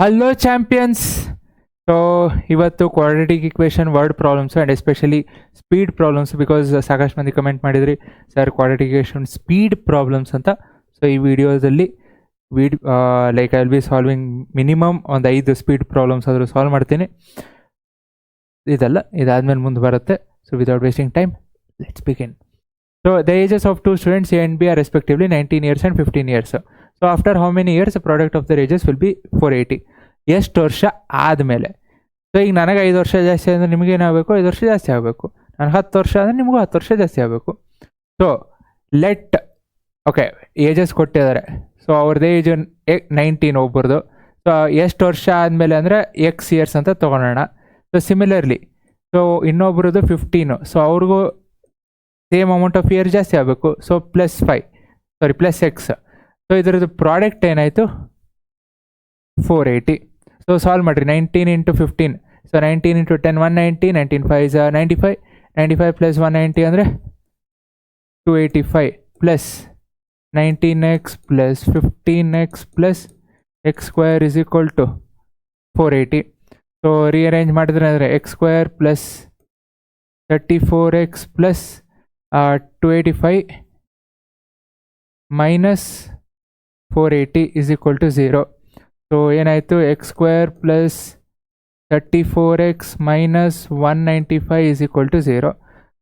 Hello champions. So ಇವತ್ತು quadratic equation word problems and especially speed problems, because ಸಾಕಷ್ಟು ಮಂದಿ comment ಮಾಡಿದ್ರಿ sir quadratic equation speed problems ಅಂತ. So ಈ ವಿಡಿಯೋದಲ್ಲಿ like I will be solving minimum ಒಂದು 5 speed problems ಆದರೂ ಸಾಲ್ವ್ ಮಾಡ್ತೀನಿ. ಇದಾದ್ಮೇಲೆ ಮುಂದೆ ಬರುತ್ತೆ. So without wasting time, let's begin. So the ages of two students A and B are respectively 19 years and 15 years. So after how many years the product of their ages will be 480? ಎಷ್ಟು ವರ್ಷ ಆದಮೇಲೆ. So ಈಗ ನನಗೆ 5 ವರ್ಷ ಜಾಸ್ತಿ ಅಂದರೆ ನಿಮಗೆ ಏನಾಗಬೇಕು, 5 ವರ್ಷ ಜಾಸ್ತಿ ಆಗಬೇಕು. ನನಗೆ 10 ವರ್ಷ ಅಂದರೆ ನಿಮಗೂ 10 ವರ್ಷ ಜಾಸ್ತಿ ಆಗಬೇಕು. ಸೊ ಲೆಟ್ ಓಕೆ ಏಜಸ್ ಕೊಟ್ಟಿದ್ದಾರೆ. ಸೊ ಅವ್ರದ್ದು ಏಜ್ 19 ಒಬ್ಬರದು. ಸೊ ಎಷ್ಟು ವರ್ಷ ಆದಮೇಲೆ ಅಂದರೆ ಎಕ್ಸ್ ಇಯರ್ಸ್ ಅಂತ ತೊಗೊಳೋಣ. ಸೊ ಸಿಮಿಲರ್ಲಿ ಸೊ ಇನ್ನೊಬ್ರದ್ದು 15. ಸೊ ಅವ್ರಿಗೂ ಸೇಮ್ ಅಮೌಂಟ್ ಆಫ್ ಇಯರ್ ಜಾಸ್ತಿ ಆಗಬೇಕು. So plus x. ಸೊ ಇದರದ್ದು ಪ್ರಾಡಕ್ಟ್ ಏನಾಯಿತು, 480. ಸೊ ಸಾಲ್ವ್ ಮಾಡಿರಿ. 19 ಇಂಟು 15. So 19 into 10 190. 19 5 95. 95 ಪ್ಲಸ್ 190 ಅಂದರೆ 285 plus 19x plus 15x plus x square is equal to 480. So rearrange ಮಾಡಿದ್ರೆ ಅಂದರೆ x square plus 34x plus 285 minus 480 is equal to 0. So ಏನಾಯಿತು, x square plus 34x minus 195 is equal to 0.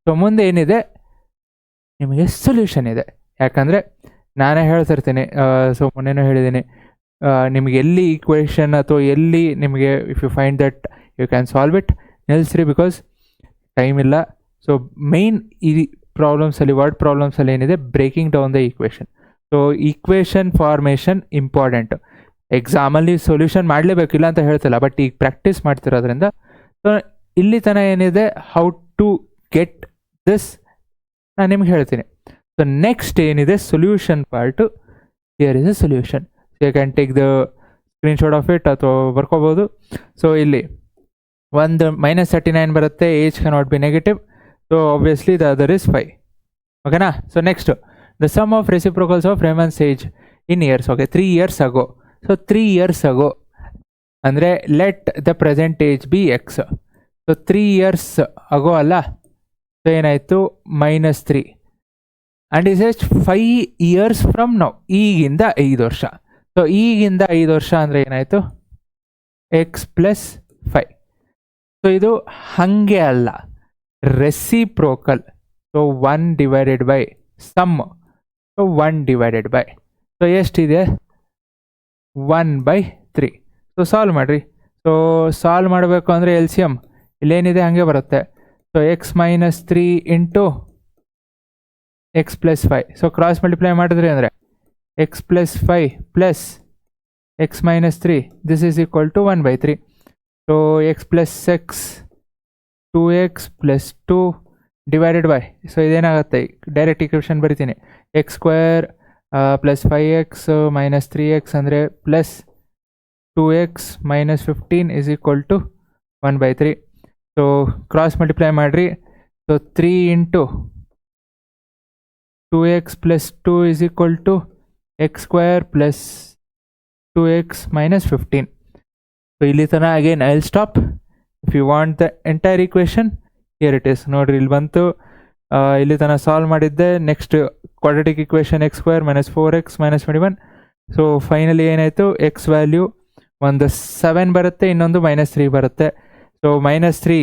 So ಮುಂದೆ ಏನಿದೆ, ನಿಮಗೆ solution ಇದೆ. ಯಾಕಂದರೆ ನಾನೇ ಹೇಳ್ತಿರ್ತೀನಿ, so ಮೊನ್ನೆನೂ ಹೇಳಿದ್ದೀನಿ, ನಿಮಗೆ ಎಲ್ಲಿ ಈಕ್ವೇಷನ್ ಅಥವಾ ಎಲ್ಲಿ ನಿಮಗೆ if you find that you can solve it, ನಿಲ್ಲಿಸ್ರಿ, ಬಿಕಾಸ್ ಟೈಮ್ ಇಲ್ಲ. ಸೊ ಮೇಯ್ನ್ ಈ ಪ್ರಾಬ್ಲಮ್ಸಲ್ಲಿ, ವರ್ಡ್ ಪ್ರಾಬ್ಲಮ್ಸಲ್ಲಿ ಏನಿದೆ, breaking down the equation. So equation formation important. ಎಕ್ಸಾಮಲ್ಲಿ ಸೊಲ್ಯೂಷನ್ ಮಾಡಲೇಬೇಕಿಲ್ಲ ಅಂತ ಹೇಳ್ತಿಲ್ಲ, ಬಟ್ ಈಗ ಪ್ರಾಕ್ಟೀಸ್ ಮಾಡ್ತಿರೋದ್ರಿಂದ. ಸೊ ಇಲ್ಲಿ ತನಕ ಏನಿದೆ, ಹೌ ಟು ಗೆಟ್ ದಿಸ್ ನಾನು ನಿಮ್ಗೆ ಹೇಳ್ತೀನಿ. ಸೊ ನೆಕ್ಸ್ಟ್ ಏನಿದೆ solution part, here is a solution. So you can take the screenshot of it ಅಥವಾ ಬರ್ಕೋಬೋದು. ಸೊ ಇಲ್ಲಿ ಒಂದು -39 ಬರುತ್ತೆ. Age can not be negative. So obviously the other is 5. Okay na? So next, the sum of reciprocals of Raymond's age in years. Okay, 3 years ago. So 3 years ago andre let the present age be x. So 3 years ago alla. So ಏನಾಯಿತು, -3. and is it 5 years from now. ಈಗಿಂದ 5 ವರ್ಷ. So ಈಗಿಂದ 5 ವರ್ಷ ಅಂದರೆ ಏನಾಯಿತು, x plus 5. So ಇದು ಹಾಗೆ ಅಲ್ಲ, reciprocal. So 1 divided by sum. So 1 divided by, so ಎಷ್ಟಿದೆ, 1/3. ಸೊ ಸಾಲ್ವ್ ಮಾಡಿರಿ. ಸೊ ಸಾಲ್ವ್ ಮಾಡಬೇಕು ಅಂದರೆ ಎಲ್ ಸಿ ಎಮ್ ಇಲ್ಲೇನಿದೆ ಹಾಗೆ ಬರುತ್ತೆ. So x minus 3 into x plus 5. So cross multiply ಮಾಡಿದ್ರಿ ಅಂದರೆ x plus 5 plus x minus 3 this is equal to 1/3. So x plus x 2x plus 2 divided by, so ಇದೇನಾಗುತ್ತೆ, direct equation ಬರಿತೀನಿ. X square plus 5x minus 3x ಅಂದರೆ plus 2x minus 15 is equal to 1/3. So cross multiply ಮಾಡಿರಿ. So 3 into 2x plus 2 is equal to x square plus 2x minus 15. So ಇಲ್ಲಿ ತನಕ again I will stop. If you want the entire equation, here it is. ನೋಡಿರಿ, ಇಲ್ಲಿ ಬಂತು. ಇಲ್ಲಿ ತನಕ solve ಮಾಡಿದ್ದೆ. Next quadratic equation x square minus 4x minus 21. So finally ಏನಾಯಿತು, x value ಒಂದು 7 ಬರುತ್ತೆ, ಇನ್ನೊಂದು -3 ಬರುತ್ತೆ. So -3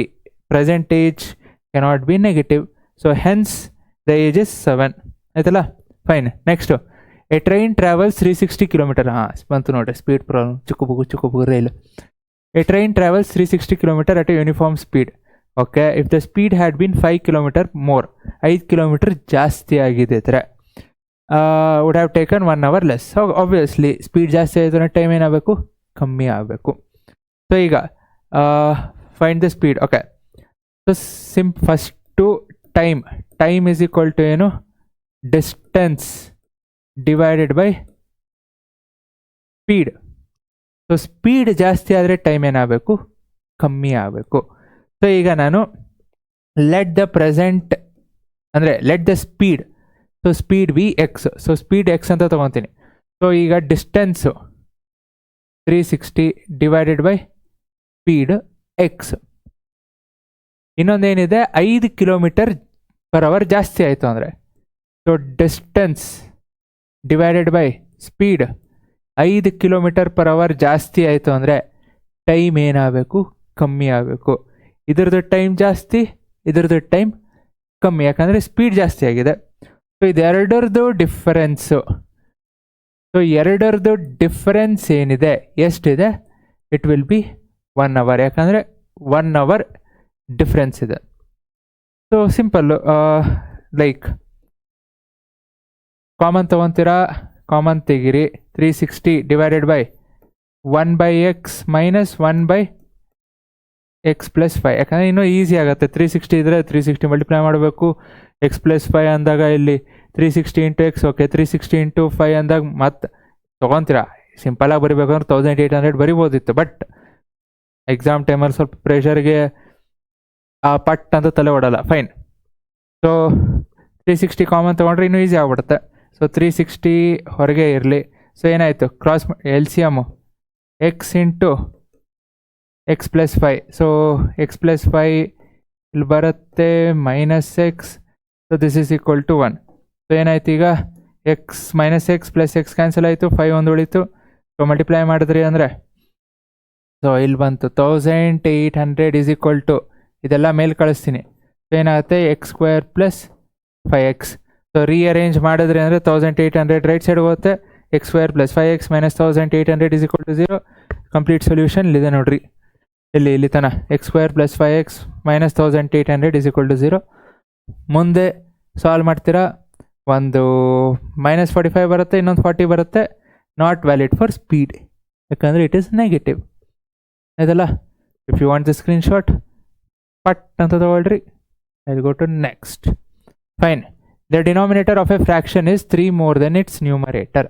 present age cannot be negative. So hence the age is 7. ಆಯ್ತಲ್ಲ, fine. Next, a train travels 360 kilometre. ಬಂತು ನೋಡಿರಿ, ಸ್ಪೀಡ್ ಪ್ರಾಬ್ಲಮ್. ಚುಕ್ಕುಬುಗು ರೈಲು. A train travels 360 km at a uniform speed. Okay, if the speed had been 5 km more, 5 km ಜಾಸ್ತಿ ಆಗಿದ್ದರೆ would have taken 1 hour less. So obviously speed ಜಾಸ್ತಿ ಆಯಿತು, time ಏನಾಗಬೇಕು, ಕಮ್ಮಿ ಆಗಬೇಕು. ಸೊ ಈಗ find the speed. Okay, so first time is equal to ಏನು, distance divided by speed. So speed ಜಾಸ್ತಿ ಆದರೆ ಟೈಮ್ ಏನಾಗಬೇಕು, ಕಮ್ಮಿ ಆಗಬೇಕು. ಸೊ ಈಗ ನಾನು ಲೆಟ್ ದ ಪ್ರೆಸೆಂಟ್ ಅಂದರೆ let the speed. So speed v x. So speed x ಅಂತ ತೊಗೊತೀನಿ. ಸೊ ಈಗ distance 360 divided by speed x. ಇನ್ನೊಂದೇನಿದೆ, 5 km/h ಜಾಸ್ತಿ ಆಯಿತು ಅಂದರೆ, so distance divided by speed 5 km/h ಜಾಸ್ತಿ ಆಯಿತು ಅಂದರೆ ಟೈಮ್ ಏನಾಗಬೇಕು, ಕಮ್ಮಿ ಆಗಬೇಕು. ಇದ್ರದ್ದು ಟೈಮ್ ಜಾಸ್ತಿ, ಇದ್ರದ್ದು ಟೈಮ್ ಕಮ್ಮಿ, ಯಾಕಂದರೆ ಸ್ಪೀಡ್ ಜಾಸ್ತಿ ಆಗಿದೆ. ಸೊ ಇದೆರಡರದ್ದು ಡಿಫರೆನ್ಸು. ಸೊ ಎರಡರದ್ದು ಡಿಫರೆನ್ಸ್ ಏನಿದೆ, ಎಷ್ಟಿದೆ, ಇಟ್ ವಿಲ್ ಬಿ 1 hour, ಯಾಕಂದರೆ 1 hour ಡಿಫ್ರೆನ್ಸ್ ಇದೆ. ಸೊ ಸಿಂಪಲ್ಲು, ಲೈಕ್ ಕಾಮನ್ ತೊಗೊತೀರಾ, ಕಾಮನ್ ತೆಗಿರಿ. 360 divided by 1/x minus 1/x + 5, ಯಾಕಂದರೆ ಇನ್ನೂ ಈಸಿ ಆಗುತ್ತೆ. 360 ಇದ್ದರೆ 360 ಮಲ್ಟಿಪ್ಲೈ ಮಾಡಬೇಕು. x + 5 ಅಂದಾಗ ಇಲ್ಲಿ 360 × x, ಓಕೆ. 360 × 5 ಅಂದಾಗ ಮತ್ತೆ ತೊಗೊತೀರಾ. ಸಿಂಪಲಾಗಿ ಬರಿಬೇಕು ಅಂದ್ರೆ 1800 ಬರಿಬೋದಿತ್ತು, ಬಟ್ ಎಕ್ಸಾಮ್ ಟೈಮಲ್ಲಿ ಸ್ವಲ್ಪ ಪ್ರೆಷರ್ಗೆ ಪಟ್ ಅಂತ ತಲೆ ಓಡಲ್ಲ. ಫೈನ್. ಸೊ 360 ಕಾಮನ್ ತೊಗೊಂಡ್ರೆ ಇನ್ನೂ ಈಸಿ ಆಗ್ಬಿಡುತ್ತೆ. ಸೊ 360 ಹೊರಗೆ ಇರಲಿ. ಸೊ ಏನಾಯಿತು, cross L C M x × x + 5. So x + 5 ಇಲ್ಲಿ ಬರುತ್ತೆ -x. So this is equal to 1. So ಏನಾಯ್ತು ಈಗ, x - x + x ಕ್ಯಾನ್ಸಲ್ ಆಯಿತು, 5 ಒಂದು ಉಳಿತು. ಸೊ ಮಲ್ಟಿಪ್ಲೈ ಮಾಡಿದ್ರಿ ಅಂದರೆ, ಸೊ ಇಲ್ಲಿ ಬಂತು 1800 ಈಸ್ ಈಕ್ವಲ್ ಟು, ಇದೆಲ್ಲ ಮೇಲೆ ಕಳಿಸ್ತೀನಿ. ಸೊ ಏನಾಗುತ್ತೆ, x² + 5x. ಸೊ ರೀಅರೇಂಜ್ ಮಾಡಿದ್ರಿ ಅಂದರೆ 1800 ರೈಟ್ ಸೈಡ್ ಹೋಗುತ್ತೆ. x² + 5x - 1800 is equal to 0. Complete solution ಇಲ್ಲಿದೆ ನೋಡ್ರಿ, ಇಲ್ಲಿ ತನ x² + 5x - 1800 is equal to 0. ಮುಂದೆ ಸಾಲ್ವ್ ಮಾಡ್ತೀರಾ, ಒಂದು -45 ಬರುತ್ತೆ, ಇನ್ನೊಂದು 40 ಬರುತ್ತೆ. ನಾಟ್ ವ್ಯಾಲಿಡ್ ಫಾರ್ ಸ್ಪೀಡ್, ಯಾಕಂದರೆ ಇಟ್ ಈಸ್ ನೆಗೆಟಿವ್. ಇದೆಲ್ಲ if you want the screenshot put ಅಂತ ತಗೊಳ್ರಿ. I go to next. Fine. The denominator of a fraction is 3 more than its numerator.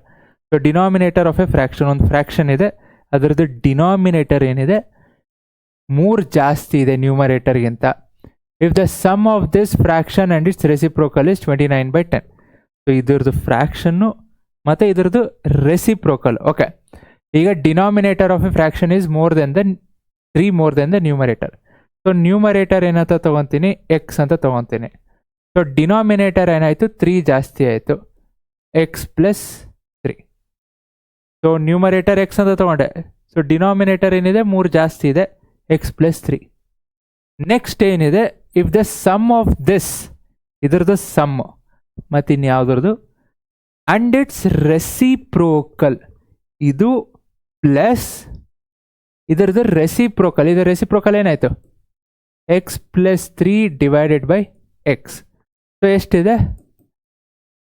So denominator of a fraction, ಒಂದು fraction ಇದೆ, ಅದರದ್ದು denominator ಏನಿದೆ 3 ಜಾಸ್ತಿ ಇದೆ ನ್ಯೂಮರೇಟರ್ಗಿಂತ. If the sum of this fraction and its reciprocal is 29/10. So ಇದ್ರದ್ದು fraction ಮತ್ತು ಇದ್ರದ್ದು ರೆಸಿಪ್ರೋಕಲ್. ಓಕೆ, ಈಗ denominator of a fraction is 3 more than the numerator. So numerator ಏನಂತ ತೊಗೊತೀನಿ, ಎಕ್ಸ್ ಅಂತ ತೊಗೊತೀನಿ. ಸೊ ಡಿನಾಮಿನೇಟರ್ ಏನಾಯಿತು, 3 ಜಾಸ್ತಿ ಆಯಿತು, x + 3. ಸೊ ನ್ಯೂಮರೇಟರ್ ಎಕ್ಸ್ ಅಂತ ತೊಗೊಂಡೆ. ಸೊ ಡಿನಾಮಿನೇಟರ್ ಏನಿದೆ 3 ಜಾಸ್ತಿ ಇದೆ, x + 3. ನೆಕ್ಸ್ಟ್ ಏನಿದೆ, if the sum of this, ಇದ್ರದ್ದು ಸಮ್ ಮತ್ತು ಇನ್ಯಾವುದ್ರದ್ದು, ಆ್ಯಂಡ್ ಇಟ್ಸ್ ರೆಸಿಪ್ರೋಕಲ್, ಇದು ಪ್ಲಸ್ ಇದರದ್ದು ರೆಸಿಪ್ರೋಕಲ್. ಇದು ರೆಸಿಪ್ರೋಕಲ್ ಏನಾಯಿತು, x + 3 divided by x. So ಎಷ್ಟಿದೆ,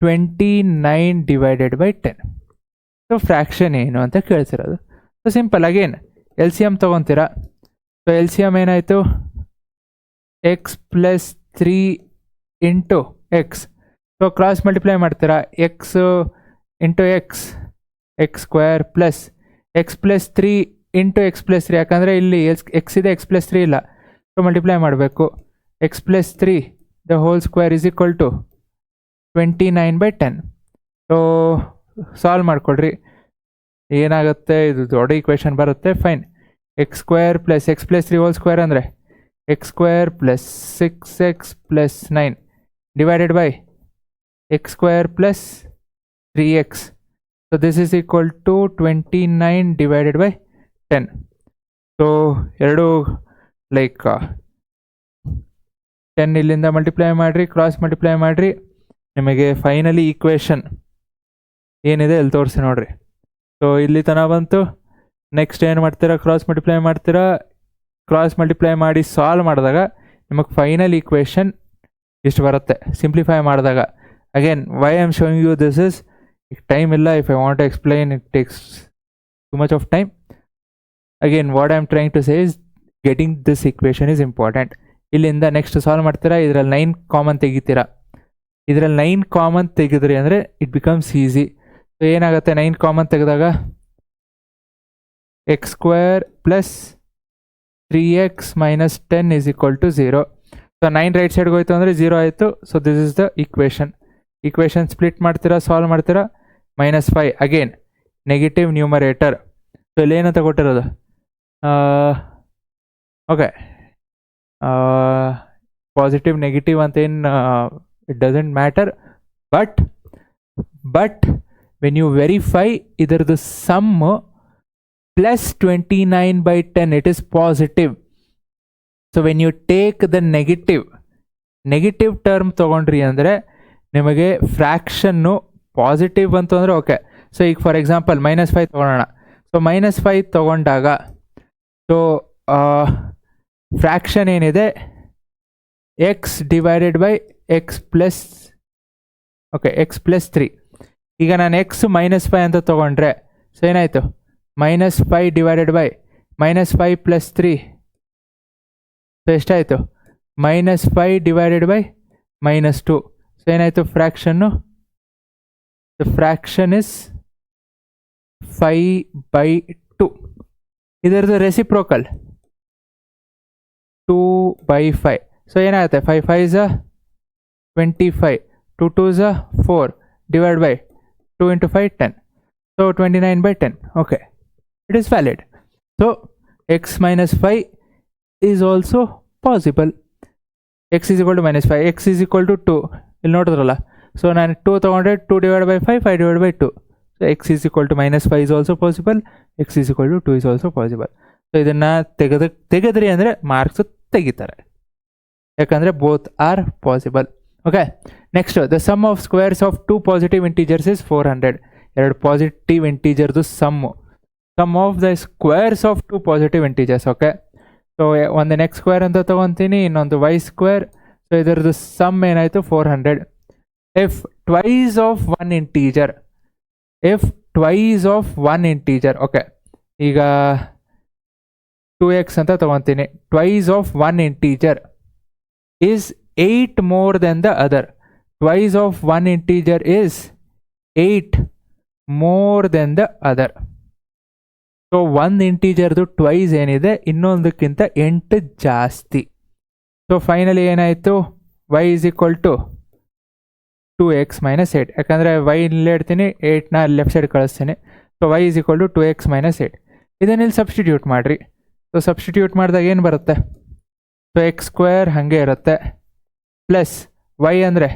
29 ಡಿವೈಡೆಡ್ ಬೈ 10. ಸೊ ಫ್ರ್ಯಾಕ್ಷನ್ ಏನು ಅಂತ ಕೇಳ್ತಿರೋದು. So simple again L C M ತೊಗೊತೀರಾ. ಸೊ ಎಲ್ ಸಿ ಎಮ್ ಏನಾಯಿತು, x + 3 × x. So cross multiply ಮಾಡ್ತೀರಾ, x × x² plus x + 3 × x + 3, ಯಾಕಂದರೆ ಇಲ್ಲಿ x ಇದೆ, x + 3 ಇಲ್ಲ. ಸೊ ಮಲ್ಟಿಪ್ಲೈ ಮಾಡಬೇಕು. x + 3 the whole square is equal to 29/10. So solve ಮಾಡ್ಕೊಳ್ರಿ, ಏನಾಗುತ್ತೆ, ಇದು ದೊಡ್ಡ ಈಕ್ವೇಷನ್ ಬರುತ್ತೆ. Fine. x² + x + 3 hole square ಅಂದರೆ x² + 6x + 9 divided by x² + 3x. So this is equal to 29 divided by 10. So ಎರಡು like 10 ಇಲ್ಲಿಂದ multiply ಮಾಡಿರಿ, cross multiply ಮಾಡಿರಿ, ನಿಮಗೆ ಫೈನಲಿ ಈಕ್ವೇಷನ್ ಏನಿದೆ ಇಲ್ಲಿ ತೋರಿಸಿ ನೋಡಿರಿ. ಸೊ ಇಲ್ಲಿ ತನಕ ಬಂತು. ನೆಕ್ಸ್ಟ್ ಏನು ಮಾಡ್ತೀರಾ, ಕ್ರಾಸ್ ಮಲ್ಟಿಪ್ಲೈ ಮಾಡ್ತೀರಾ. ಕ್ರಾಸ್ ಮಲ್ಟಿಪ್ಲೈ ಮಾಡಿ ಸಾಲ್ವ್ ಮಾಡಿದಾಗ ನಿಮಗೆ ಫೈನಲ್ ಈಕ್ವೇಷನ್ ಇಷ್ಟು ಬರುತ್ತೆ ಸಿಂಪ್ಲಿಫೈ ಮಾಡಿದಾಗ. Again why I am showing you this is, time ಇಲ್ಲ, if I want to explain it takes too much of time. Again what I am trying to say is getting this equation is important. ಇಲ್ಲಿಂದ next solve ಮಾಡ್ತೀರಾ, ಇದರಲ್ಲಿ 9 common ತೆಗಿತೀರಾ. ಇದರಲ್ಲಿ 9 common ತೆಗೆದ್ರಿ ಅಂದರೆ it becomes easy. So ಏನಾಗುತ್ತೆ, 9 common ತೆಗೆದಾಗ x² + 3x - 10 is equal to 0. So 9 right ಸೈಡ್ಗೆ ಹೋಯ್ತು ಅಂದರೆ 0 ಆಯಿತು. So this is the equation split ಮಾಡ್ತೀರಾ, ಸಾಲ್ವ್ ಮಾಡ್ತೀರಾ. -5 ಅಗೇನ್ ನೆಗೆಟಿವ್ ನ್ಯೂಮರೇಟರ್. ಸೊ ಇಲ್ಲಿ ಏನಂತ ಕೊಟ್ಟಿರೋದು, ಓಕೆ ಪಾಸಿಟಿವ್ ನೆಗೆಟಿವ್ ಅಂತ ಏನು it doesn't matter, but when you verify ಇದರದ್ದು sum plus 29/10 it is positive. So when you take the negative term ತೊಗೊಂಡ್ರಿ ಅಂದರೆ ನಿಮಗೆ ಫ್ರ್ಯಾಕ್ಷನ್ನು ಪಾಸಿಟಿವ್ ಬಂತು ಅಂದರೆ ಓಕೆ. ಸೊ ಈಗ ಫಾರ್ ಎಕ್ಸಾಂಪಲ್ -5 ತೊಗೊಳ್ಳೋಣ. ಸೊ -5 ತೊಗೊಂಡಾಗ ಸೊ ಫ್ರ್ಯಾಕ್ಷನ್ ಏನಿದೆ x divided by x plus x+3. ಈಗ ನಾನು x -5 ಅಂತ ತೊಗೊಂಡ್ರೆ ಸೊ ಏನಾಯಿತು, -5 ಡಿವೈಡೆಡ್ ಬೈ -5 + 3 ಸೊ ಎಷ್ಟಾಯಿತು, -5 ಡಿವೈಡೆಡ್ ಬೈ -2. ಸೊ ಏನಾಯಿತು ಫ್ರ್ಯಾಕ್ಷನ್ನು, ದ ಫ್ರ್ಯಾಕ್ಷನ್ ಇಸ್ 5/2. ಇದರದ್ದು ರೆಸಿಪ್ರೋಕಲ್ 2/5. ಸೊ ಏನಾಗುತ್ತೆ, 5 5s 25, 2 2s 4 divide by 2 × 5 10. So 29/10. Okay, it is valid. So x - 5 is also possible. x = -5, x = 2 ಇಲ್ಲಿ ನೋಡಿದ್ರಲ್ಲ. ಸೊ ನಾನು 2 ತೊಗೊಂಡ್ರೆ 2 divide by 5, 5 divide by 2. So x = -5 is also possible, x = 2 is also possible. So ಇದನ್ನು ತೆಗೆದ್ರಿ ಅಂದರೆ marks ತೆಗಿತಾರೆ, ಯಾಕಂದರೆ both are possible. Okay, next the sum of squares of 2 positive integers is 400. ಎರಡು ಪಾಸಿಟಿವ್ ಇಂಟೀಜರ್ದು sum of the squares of 2 positive integers. Okay, so ಒಂದು x² ಅಂತ ತೊಗೊತೀನಿ, ಇನ್ನೊಂದು y². ಸೊ ಇದರದ್ದು ಸಮ್ ಏನಾಯಿತು 400. If twice of one integer, okay ಈಗ 2x ಅಂತ ತೊಗೊತೀನಿ, twice of one integer is 8 more than the other. Twice of one integer is 8 more than the other. So ಒಂದು ಇಂಟೀಜರ್ದು twice ಏನಿದೆ ಇನ್ನೊಂದಕ್ಕಿಂತ 8 ಜಾಸ್ತಿ. ಸೊ ಫೈನಲಿ ಏನಾಯಿತು, y = 2x - 8. ಯಾಕಂದರೆ y ಇಲ್ಲೇ ಇಡ್ತೀನಿ, 8ನ ಲೆಫ್ಟ್ ಸೈಡ್ ಕಳಿಸ್ತೀನಿ. So y = 2x - 8. ಇದನ್ನ ಇಲ್ಲಿ ಸಬ್ಸ್ಟಿಟ್ಯೂಟ್ ಮಾಡಿರಿ. ಸೊ ಸಬ್ಸ್ಟಿಟ್ಯೂಟ್ ಮಾಡಿದಾಗ ಏನು ಬರುತ್ತೆ, ಸೊ x² ಹಾಗೆ ಇರುತ್ತೆ, ಪ್ಲಸ್ y ಅಂದರೆ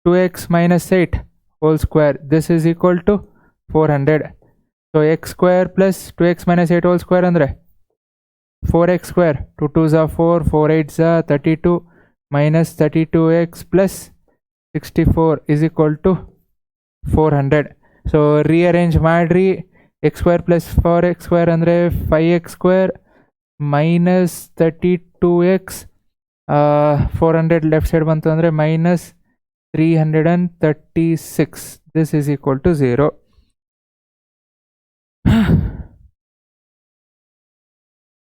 2x - 8 whole square, this is equal to 400. So x² plus 2x - 8 whole square ಅಂದರೆ 4x², 2 2s 4, 4 8s 32, minus 32x plus 64 is equal to 400. So rearrange ಮಾಡಿರಿ, x² plus 4x² ಅಂದರೆ 5x² minus 32x, 400 left side ಬಂತು ಅಂದರೆ minus 336. This is equal to 0.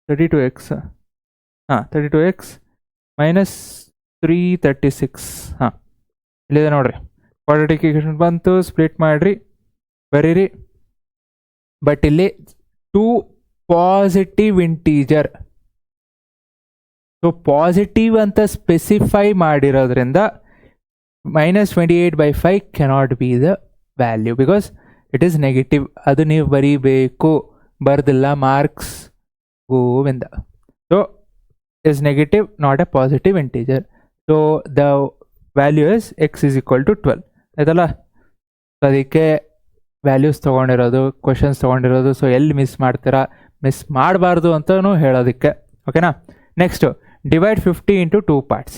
Thirty two x minus 336. ಇಲ್ಲಿದೆ ನೋಡ್ರಿ, quadratic equation ಬಂತು, split ಮಾಡಿರಿ, ಬರೀರಿ. But ಇಲ್ಲಿ 2 ಪಾಸಿಟಿವ್ ಇಂಟೀಜರ್, ಸೊ ಪಾಸಿಟಿವ್ ಅಂತ ಸ್ಪೆಸಿಫೈ ಮಾಡಿರೋದ್ರಿಂದ -28/5 cannot be the value because it is negative. ಅದು ನೀವು ಬರೀಬೇಕು, ಬರ್ದಿಲ್ಲ marks Govinda. So is negative, not a positive integer. So the value is x is equal to 12. ಆಯ್ತಲ್ಲ, ಅದಕ್ಕೆ ವ್ಯಾಲ್ಯೂಸ್ ತೊಗೊಂಡಿರೋದು, ಕ್ವಶನ್ಸ್ ತೊಗೊಂಡಿರೋದು. ಸೊ ಎಲ್ಲಿ ಮಿಸ್ ಮಾಡ್ತೀರಾ, ಮಿಸ್ ಮಾಡಬಾರ್ದು ಅಂತಲೂ ಹೇಳೋದಕ್ಕೆ. ಓಕೆನಾ. Next divide 50 into 2 parts.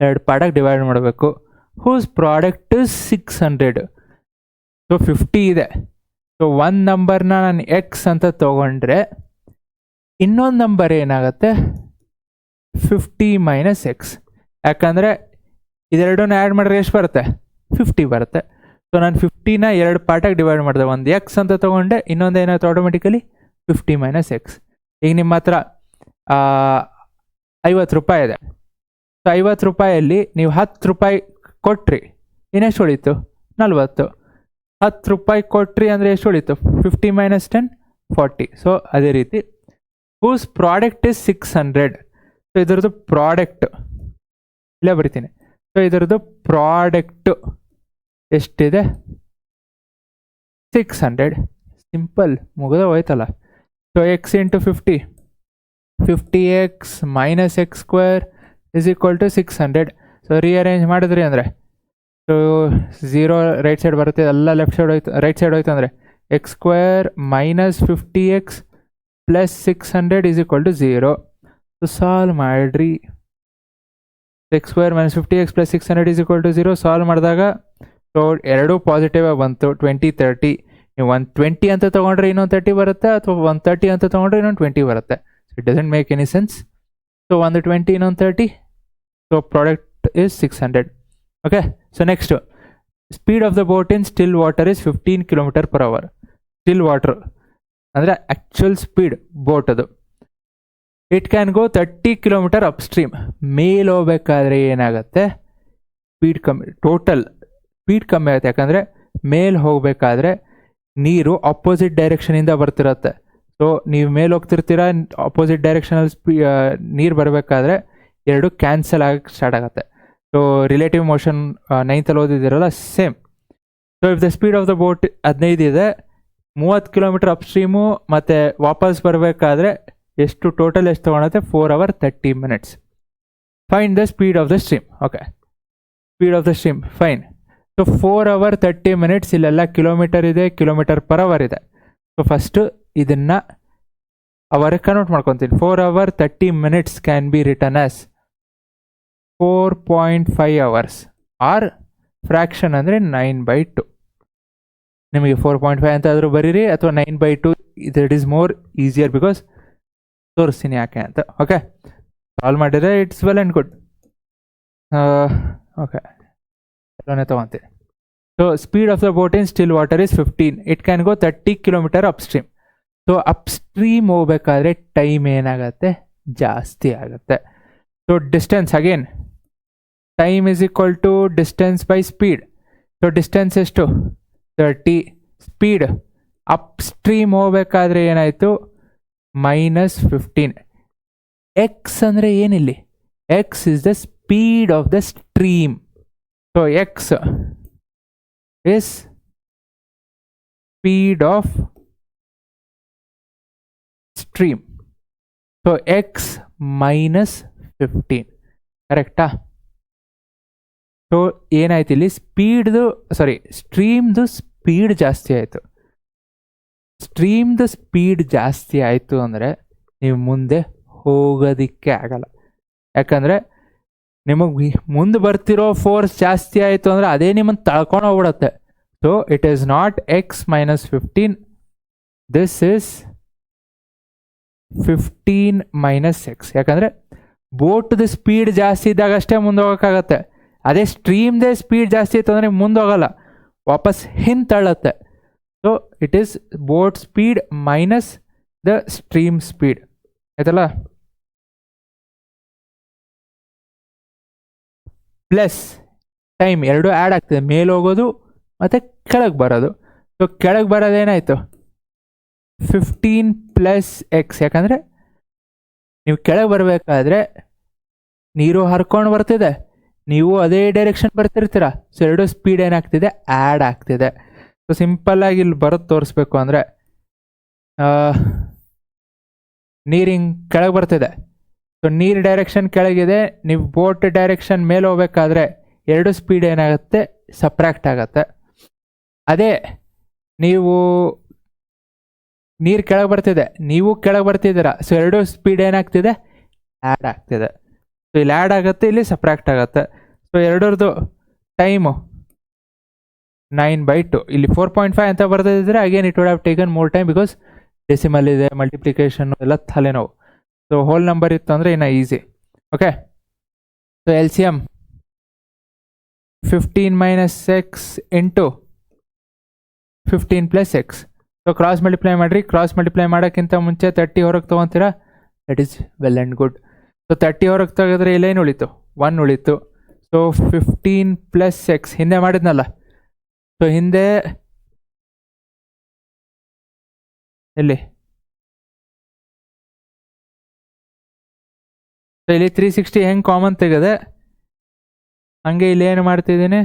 2 ಪಾರ್ಟಾಗಿ ಡಿವೈಡ್ ಮಾಡಬೇಕು. Whose product is 600. ಸೊ 50 ಇದೆ. ಸೊ ಒಂದು ನಂಬರ್ನ ನಾನು ಎಕ್ಸ್ ಅಂತ ತೊಗೊಂಡ್ರೆ ಇನ್ನೊಂದು ನಂಬರ್ ಏನಾಗುತ್ತೆ 50 minus x. ಯಾಕಂದರೆ ಇದೆರಡನ್ನ ಆ್ಯಡ್ ಮಾಡಿದ್ರೆ ಎಷ್ಟು ಬರುತ್ತೆ, 50 ಬರುತ್ತೆ. ಸೊ ನಾನು 50ನ 2 ಪಾರ್ಟಾಗಿ ಡಿವೈಡ್ ಮಾಡಿದೆ. ಒಂದು ಎಕ್ಸ್ ಅಂತ ತೊಗೊಂಡೆ, ಇನ್ನೊಂದು ಏನಾಯ್ತು ಆಟೋಮೆಟಿಕಲಿ 50 minus x. ಈಗ ನಿಮ್ಮ ಹತ್ರ 50 ರೂಪಾಯಿ ಇದೆ. ಸೊ 50 ರೂಪಾಯಲ್ಲಿ ನೀವು 10 ರೂಪಾಯಿ ಕೊಟ್ರಿ, ಇನ್ನೆಷ್ಟು ಉಳಿತು 40. 10 ರೂಪಾಯಿ ಕೊಟ್ರಿ ಅಂದರೆ ಎಷ್ಟು ಉಳಿತು 50 minus 10 40. ಸೊ ಅದೇ ರೀತಿ ಹೂಸ್ ಪ್ರಾಡಕ್ಟ್ ಇಸ್ 600. ಸೊ ಇದರದ್ದು ಪ್ರಾಡಕ್ಟ್ ಇಲ್ಲೇ ಬರಿತೀನಿ. ಸೊ ಇದರದ್ದು ಪ್ರಾಡಕ್ಟ್ ಎಷ್ಟಿದೆ 600. ಸಿಂಪಲ್ ಮುಗಿದ ಹೋಯ್ತಲ್ಲ. So x into 50, 50x minus x square is equal to 600. So rearrange ಮಾಡಿದ್ರಿ ಅಂದರೆ ಸೊ 0 ರೈಟ್ ಸೈಡ್ ಬರುತ್ತೆ, ಎಲ್ಲ ಲೆಫ್ಟ್ ಸೈಡ್ ಹೋಯ್ತು, ರೈಟ್ ಸೈಡ್ ಹೋಯ್ತು ಅಂದರೆ x square minus 50x plus 600 is equal to 0. So solve ಮಾಡಿರಿ. X square minus 50x plus 600 is equal to 0 solve ಮಾಡಿದಾಗ so ಎರಡೂ ಪಾಸಿಟಿವ್ ಬಂತು. 20 30, ನೀವು 120 ಅಂತ ತೊಗೊಂಡ್ರೆ ಇನ್ನೊಂದು 30 ಬರುತ್ತೆ, ಅಥವಾ 130 ಅಂತ ತೊಗೊಂಡ್ರೆ ಇನ್ನೊಂದು 20 ಬರುತ್ತೆ. So it doesn't make any sense. So ಒಂದು 20 ಇನ್ನೊಂದು 30, so product is 600. Okay. So next speed of the boat in still water is 15 km/h. Still water ಅಂದರೆ ಆ್ಯಕ್ಚುಯಲ್ ಸ್ಪೀಡ್ ಬೋಟ್ ಅದು. It can go 30 km upstream. ಮೇಲೆ ಹೋಗ್ಬೇಕಾದ್ರೆ ಏನಾಗುತ್ತೆ, speed ಕಮ್ಮಿ, total speed ಕಮ್ಮಿ ಆಗುತ್ತೆ. ಯಾಕಂದರೆ ಮೇಲೆ ಹೋಗಬೇಕಾದ್ರೆ ನೀರು ಅಪೋಸಿಟ್ ಡೈರೆಕ್ಷನಿಂದ ಬರ್ತಿರತ್ತೆ. ಸೊ ನೀವು ಮೇಲೆ ಹೋಗ್ತಿರ್ತೀರ, ಅಪೋಸಿಟ್ ಡೈರೆಕ್ಷನಲ್ಲಿ ನೀರು ಬರಬೇಕಾದ್ರೆ ಎರಡು ಕ್ಯಾನ್ಸಲ್ ಆಗಕ್ಕೆ ಸ್ಟಾರ್ಟ್ ಆಗುತ್ತೆ. ಸೊ ರಿಲೇಟಿವ್ ಮೋಷನ್ 9th ಓದಿದ್ದೀರಲ್ಲ, same. So if the speed of the boat 15 ಇದೆ, 30 km ಅಪ್ಸ್ಟ್ರೀಮು ಮತ್ತು ವಾಪಸ್ ಬರಬೇಕಾದ್ರೆ ಎಷ್ಟು ಟೋಟಲ್ ಎಷ್ಟು ತೊಗೊಳುತ್ತೆ, 4 hours 30 minutes. Fine the speed of the stream. Okay, speed of the stream fine. So 4 hours 30 minutes, ಇಲ್ಲೆಲ್ಲ kilometre ಇದೆ, km/h ಇದೆ. ಸೊ ಫಸ್ಟು ಇದನ್ನು ಅವರಿಗೆ ಕನ್ವರ್ಟ್ ಮಾಡ್ಕೊತೀನಿ. 4 hours 30 minutes can be written as 4.5 hours or fraction ಅಂದರೆ 9/2. ನಿಮಗೆ 4.5 ಅಂತ ಆದರೂ ಬರೀರಿ, ಅಥವಾ 9/2, it is more easier because ತೋರಿಸ್ತೀನಿ ಯಾಕೆ ಅಂತ. ಓಕೆ, ಸಾಲ್ವ್ ಮಾಡಿದರೆ it's well and good. Okay, ಎಲ್ಲನೇ ತೊಗೊತೀನಿ. So speed of the boat in still water is 15. It can go 30 km upstream. So upstream ಹೋಗ್ಬೇಕಾದ್ರೆ ಟೈಮ್ ಏನಾಗುತ್ತೆ, ಜಾಸ್ತಿ ಆಗುತ್ತೆ. So distance again, time is equal to distance by speed. So distance ಎಷ್ಟು, 30. Speed upstream ಹೋಗ್ಬೇಕಾದ್ರೆ ಏನಾಯಿತು, -15. X ಅಂದರೆ ಏನಿಲ್ಲಿ, x is the speed of the stream. So x is speed of stream. So x -15, ಕರೆಕ್ಟಾ? So ಏನಾಯ್ತು ಇಲ್ಲಿ, ಸ್ಟ್ರೀಮ್ದು speed ಜಾಸ್ತಿ ಆಯಿತು. ಸ್ಟ್ರೀಮ್ದು ಸ್ಪೀಡ್ ಜಾಸ್ತಿ ಆಯಿತು ಅಂದರೆ ನೀವು ಮುಂದೆ ಹೋಗೋದಕ್ಕೆ ಆಗಲ್ಲ. ಯಾಕಂದರೆ ನಿಮಗೆ ಮುಂದೆ ಬರ್ತಿರೋ ಫೋರ್ಸ್ ಜಾಸ್ತಿ ಆಯಿತು ಅಂದರೆ ಅದೇ ನಿಮ್ಮನ್ನು ತಳ್ಕೊಂಡು ಹೋಗ್ಬಿಡತ್ತೆ. So it is not x -15, this is 15 - x. ಯಾಕಂದರೆ ಬೋಟ್ದು ಸ್ಪೀಡ್ ಜಾಸ್ತಿ ಇದ್ದಾಗ ಅಷ್ಟೇ ಮುಂದೆ ಹೋಗೋಕ್ಕಾಗತ್ತೆ. ಅದೇ ಸ್ಟ್ರೀಮ್ದೇ ಸ್ಪೀಡ್ ಜಾಸ್ತಿ ಇತ್ತು ಅಂದರೆ ಮುಂದೆ ಹೋಗಲ್ಲ, ವಾಪಸ್ ಹಿಂತಳ್ಳುತ್ತೆ. So it is boat speed minus the stream speed, ಆಯ್ತಲ್ಲ? ಪ್ಲಸ್ ಟೈಮ್, ಎರಡು ಆ್ಯಡ್ ಆಗ್ತದೆ, ಮೇಲೆ ಹೋಗೋದು ಮತ್ತು ಕೆಳಗೆ ಬರೋದು. ಸೊ ಕೆಳಗೆ ಬರೋದೇನಾಯಿತು, 15 + ಎಕ್ಸ್. ಯಾಕಂದರೆ ನೀವು ಕೆಳಗೆ ಬರಬೇಕಾದ್ರೆ ನೀರು ಹರ್ಕೊಂಡು ಬರ್ತಿದೆ, ನೀವು ಅದೇ ಡೈರೆಕ್ಷನ್ ಬರ್ತಿರ್ತೀರ. ಸೊ ಎರಡು ಸ್ಪೀಡ್ ಏನಾಗ್ತಿದೆ, ಆ್ಯಡ್ ಆಗ್ತಿದೆ. ಸೊ ಸಿಂಪಲ್ಲಾಗಿ ಇಲ್ಲಿ ಬರೋದು ತೋರಿಸ್ಬೇಕು ಅಂದರೆ, ನೀರು ಹಿಂಗೆ ಕೆಳಗೆ ಬರ್ತಿದೆ. ಸೊ ನೀರು ಡೈರೆಕ್ಷನ್ ಕೆಳಗಿದೆ, ನೀವು ಬೋಟ್ ಡೈರೆಕ್ಷನ್ ಮೇಲೆ ಹೋಗ್ಬೇಕಾದ್ರೆ ಎರಡು ಸ್ಪೀಡ್ ಏನಾಗುತ್ತೆ, ಸಪ್ರಾಕ್ಟ್ ಆಗುತ್ತೆ. ಅದೇ ನೀವು ನೀರು ಕೆಳಗೆ ಬರ್ತಿದೆ, ನೀವು ಕೆಳಗೆ ಬರ್ತಿದ್ದೀರ. ಸೊ ಎರಡು ಸ್ಪೀಡ್ ಏನಾಗ್ತಿದೆ, ಆ್ಯಡ್ ಆಗ್ತಿದೆ. ಸೊ ಇಲ್ಲಿ ಆ್ಯಡ್ ಆಗುತ್ತೆ, ಇಲ್ಲಿ ಸಪ್ರಾಕ್ಟ್ ಆಗುತ್ತೆ. ಸೊ ಎರಡರದ್ದು ಟೈಮು 9/2. ಇಲ್ಲಿ 4.5 ಅಂತ ಬರ್ತಿದ್ರೆ again it would have taken more time because decimal ಇದೆ, ಮಲ್ಟಿಪ್ಲಿಕೇಶನ್ ಎಲ್ಲ ತಲೆನೋವು. ಸೊ ಹೋಲ್ ನಂಬರ್ ಇತ್ತು ಅಂದರೆ ಇನ್ನು easy. Okay, so LCM 15 - x into 15 + x. So cross multiply ಮಾಡಿರಿ. ಕ್ರಾಸ್ ಮಲ್ಟಿಪ್ಲೈ ಮಾಡೋಕ್ಕಿಂತ ಮುಂಚೆ 30 ಹೊರಗೆ ತೊಗೊತೀರಾ, that is well and good. So 30 ಹೊರಗೆ ತೆಗೆದ್ರೆ ಇಲ್ಲೇನು ಉಳಿತು, 1 ಉಳಿತು. ಸೊ 15 + ಎಕ್ಸ್ ಹಿಂದೆ ಮಾಡಿದ್ನಲ್ಲ. ಸೊ ಹಿಂದೆ ಎಲ್ಲಿ, ಸೊ ಇಲ್ಲಿ 360 ಹೆಂಗೆ ಕಾಮನ್ ತೆಗೆದೆ ಹಂಗೆ ಇಲ್ಲಿ ಏನು ಮಾಡ್ತಿದ್ದೀನಿ,